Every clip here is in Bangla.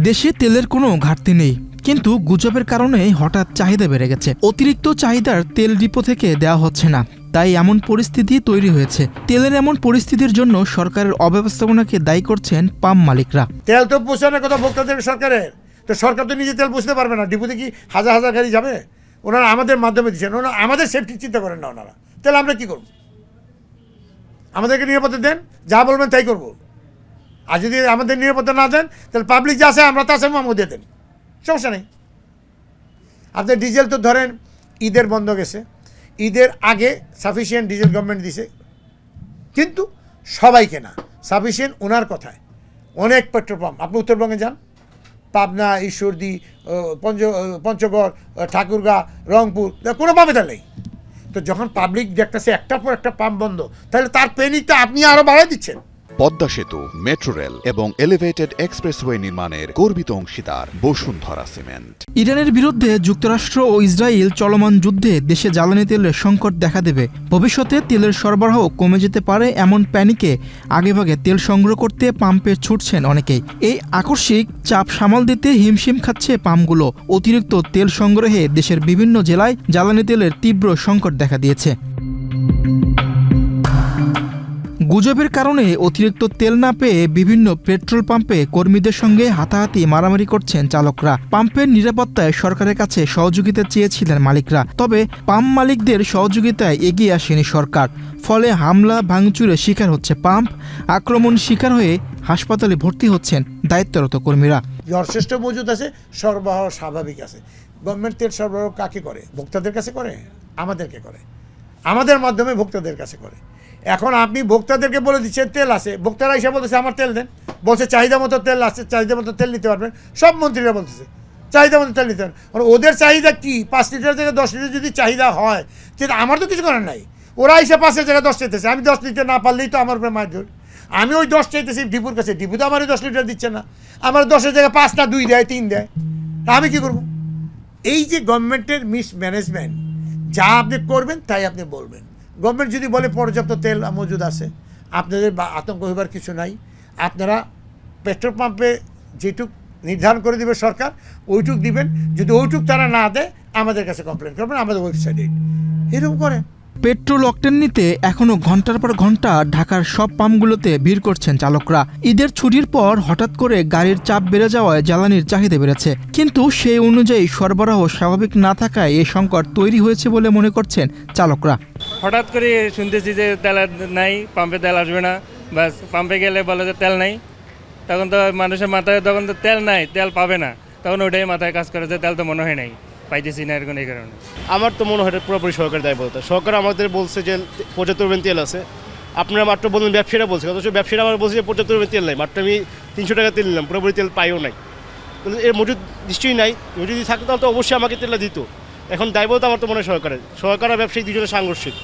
দেশে তেলের কোনো ঘাটতি নেই, কিন্তু গুজবের কারণে হঠাৎ চাহিদা বেড়ে গেছে। অতিরিক্ত চাহিদার তেল ডিপো থেকে দেওয়া হচ্ছে না, তাই এমন পরিস্থিতি তৈরি হয়েছে। তেলের এমন পরিস্থিতির জন্য সরকারের অব্যবস্থাপনাকে দায়ী করছেন পাম্প মালিকরা। তেল তো পৌঁছানোর কথা ভোক্তাদের সরকারের, তো সরকার তো নিজে তেল বুঝতে পারবে না। ডিপোতে কি হাজার হাজার গাড়ি যাবে? ওনারা আমাদের মাধ্যমে দিচ্ছেন, ওনারা আমাদের সেফটি চিন্তা করেন না। ওনারা তাহলে আমরা কী করব? আমাদেরকে নিরাপত্তা দেন, যা বলবেন তাই করব। আর যদি আমাদের নিরাপত্তা না দেন, তাহলে পাবলিক যা আছে আমরা তা আছে আমাকে দিয়ে দেন, সমস্যা নেই। আপনার ডিজেল তো ধরেন ঈদের বন্ধ গেছে, ঈদের আগে সাফিসিয়েন্ট ডিজেল গভর্নমেন্ট দিছে, কিন্তু সবাইকে না, সাফিসিয়েন্ট ওনার কথায়। অনেক পেট্রোল পাম্প, আপনি উত্তরবঙ্গে যান, পাবনা, ঈশ্বরদী, পঞ্চগড়, ঠাকুরগাঁ, রংপুর, কোনো পাম্পে তেল নেই। তো যখন পাবলিক দেখতেছে একটার পর একটা পাম্প বন্ধ, তাহলে তার পেনিকটা আপনি আরও বাড়াই দিচ্ছেন। পদ্মা সেতু, মেট্রো রেল এবং এলিভেটেড এক্সপ্রেসওয়ে নির্মাণের গর্বিত অংশীদার বসুন্ধরা সিমেন্ট। ইরানের বিরুদ্ধে যুক্তরাষ্ট্র ও ইসরায়েল চলমান যুদ্ধে দেশে জ্বালানি তেলের সংকট দেখা দেবে। ভবিষ্যতে তেলের সরবরাহ কমে যেতে পারে এমন প্যানিকে আগেভাগে তেল সংগ্রহ করতে পাম্পে ছুটছেন অনেকেই। এই আকস্মিক চাপ সামাল দিতে হিমশিম খাচ্ছে পাম্পগুলো। অতিরিক্ত তেল সংগ্রহে দেশের বিভিন্ন জেলায় জ্বালানি তেলের তীব্র সংকট দেখা দিয়েছে। গুজবের কারণে অতিরিক্ত তেল না পেয়ে বিভিন্ন পেট্রোল পাম্পে কর্মীদের সঙ্গে হাতাহাতি মারামারি করছেন চালকরা। পাম্পের নিরাপত্তায় সরকারের কাছে সহযোগিতা চেয়েছিলেন মালিকরা, তবে পাম্প মালিকদের সহযোগিতায় এগিয়ে আসেনি সরকার। ফলে হামলা ভাঙচুরে শিকার হচ্ছে পাম্প, আক্রমণ শিকার হয়ে হাসপাতালে ভর্তি হচ্ছেন দায়িত্বরত কর্মীরা। যথেষ্ট মজুদ আছে, সরবরাহ স্বাভাবিক আছে। গভর্নমেন্ট তেল সরবরাহ কাকে করে? ভোক্তাদের কাছে করে, আমাদেরকে করে, আমাদের মাধ্যমে ভোক্তাদের কাছে করে। এখন আপনি ভোক্তাদেরকে বলে দিচ্ছেন তেল আছে, ভোক্তারা এসে বলতেছে আমার তেল দেন, বলছে চাহিদা মতো তেল আছে, চাহিদা মতো তেল নিতে পারবেন। সব মন্ত্রীরা বলতেছে চাহিদা মতো তেল নিতে পারবেন। ওদের চাহিদা কি? 5 লিটার থেকে 10 লিটার যদি চাহিদা হয়, সেটা আমার তো কিছু করার নাই। ওরা এসে 5-এর জায়গায় 10 চাইতেছে, আমি 10 লিটার না পারলেই তো আমার উপরে মার ধর। আমি ওই 10 চাইতেছি ডিপুর কাছে, ডিপু তো আমার 10 লিটার দিচ্ছে না, আমার 10-এর জায়গায় 5 না 2 দেয়, 3 দেয়, আমি কী করবো? এই যে গভর্নমেন্টের মিসম্যানেজমেন্ট, যা আপনি করবেন তাই আপনি বলবেন। গভর্নমেন্ট যদি বলে পর্যাপ্ত তেল মজুদ আছে, আপনাদের আতঙ্ক হইবার কিছু নাই। আপনারা পেট্রোল পাম্পে যেটুক নির্ধারণ করে দেবে সরকার, ওইটুক দিবেন। যদি ওইটুক তারা না দেয়, আমাদের কাছে কমপ্লেন করবেন, আমাদের ওয়েবসাইটে এরকম করে। পেট্রোল অকটেন নিতে এখনও ঘন্টার পর ঘন্টা ঢাকার সব পাম্পগুলোতে ভিড় করছেন চালকরা। ঈদের ছুটির পর হঠাৎ করে গাড়ির চাপ বেড়ে যাওয়ায় জ্বালানির চাহিদা বেড়েছে, কিন্তু সেই অনুযায়ী সরবরাহ স্বাভাবিক না থাকায় এই সংকট তৈরি হয়েছে বলে মনে করছেন চালকরা। হঠাৎ করে শুনতেছি যে তেল নাই, পাম্পে তেল আসবে না, বাস পাম্পে গেলে বলে যে তেল নাই। তখন তো মানুষের মাথায় তখন তো তেল নাই, তেল পাবে না, তখন ওটাই মাথায় কাজ করে যে তেল তো মনে হয় নাই, পাইতেছি না, এরকম এই কারণে। আমার তো মনে হয় পুরোপুরি সরকার দায়বদ্ধ। সরকার আমাদের বলছে যে 75 তেল আছে, আপনারা মাত্র বলুন ব্যবসায়ীরা বলছে, অথচ ব্যবসায়ীরা আমার বলছে যে 75 তেল নাই, মাত্র আমি 300 টাকা তেল নিলাম, পুরোপুরি তেল পাইও নাই। তো এর মজুদ নিশ্চয়ই নাই, যদি থাকতো তাহলে তো অবশ্যই আমাকে তেলটা দিত। এখন দায়বদ্ধ আমার তো মনে হয় সরকারের। সরকার আর ব্যবসায়ী দুজনের সাংঘর্ষিক,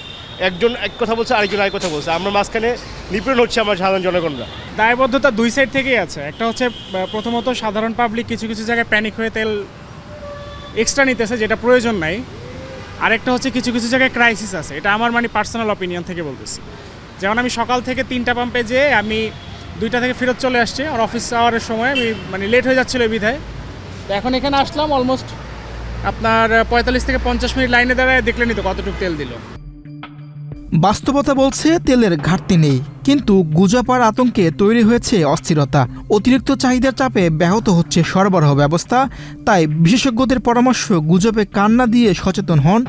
একজন এক কথা বলছে, আরেকজন আরেক কথা বলছে, আমরা মাঝখানে নিপীড়ন হচ্ছে আমার সাধারণ জনগণরা। দায়বদ্ধতা দুই সাইড থেকেই আছে। একটা হচ্ছে প্রথমত সাধারণ পাবলিক কিছু কিছু জায়গায় প্যানিক হয়ে তেল এক্সট্রা নিতেছে যেটা প্রয়োজন নাই। আরেকটা হচ্ছে কিছু কিছু জায়গায় ক্রাইসিস আছে, এটা আমার পার্সোনাল অপিনিয়ন থেকে বলতেছি। যেমন আমি সকাল থেকে 3টা পাম্পে যেয়ে আমি 2টা থেকে ফেরত চলে আসছি, আর অফিস আওয়ারের সময় আমি লেট হয়ে যাচ্ছিলো বিধায়। তো এখন এখানে আসলাম, অলমোস্ট আপনার 45 থেকে 50 মিনিট লাইনে দাঁড়ায়, দেখলেনই তো কতটুকু তেল দিল। বাস্তবতা বলছে তেলের ঘাটতি নেই, কিন্তু গুজবার আতঙ্কে তৈরি হয়েছে অস্থিরতা। অতিরিক্ত চাহিদার চাপে ব্যাহত হচ্ছে সরবরাহ ব্যবস্থা। তাই বিশেষজ্ঞদের পরামর্শ, গুজবে কান না দিয়ে সচেতন হন,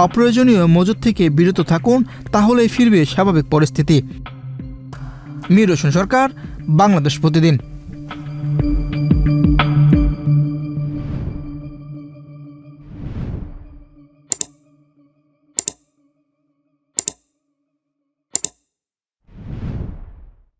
অপ্রয়োজনীয় মজুদ থেকে বিরত থাকুন, তাহলেই ফিরবে স্বাভাবিক পরিস্থিতি। মীর হোসেন সরকার, বাংলাদেশ প্রতিদিন।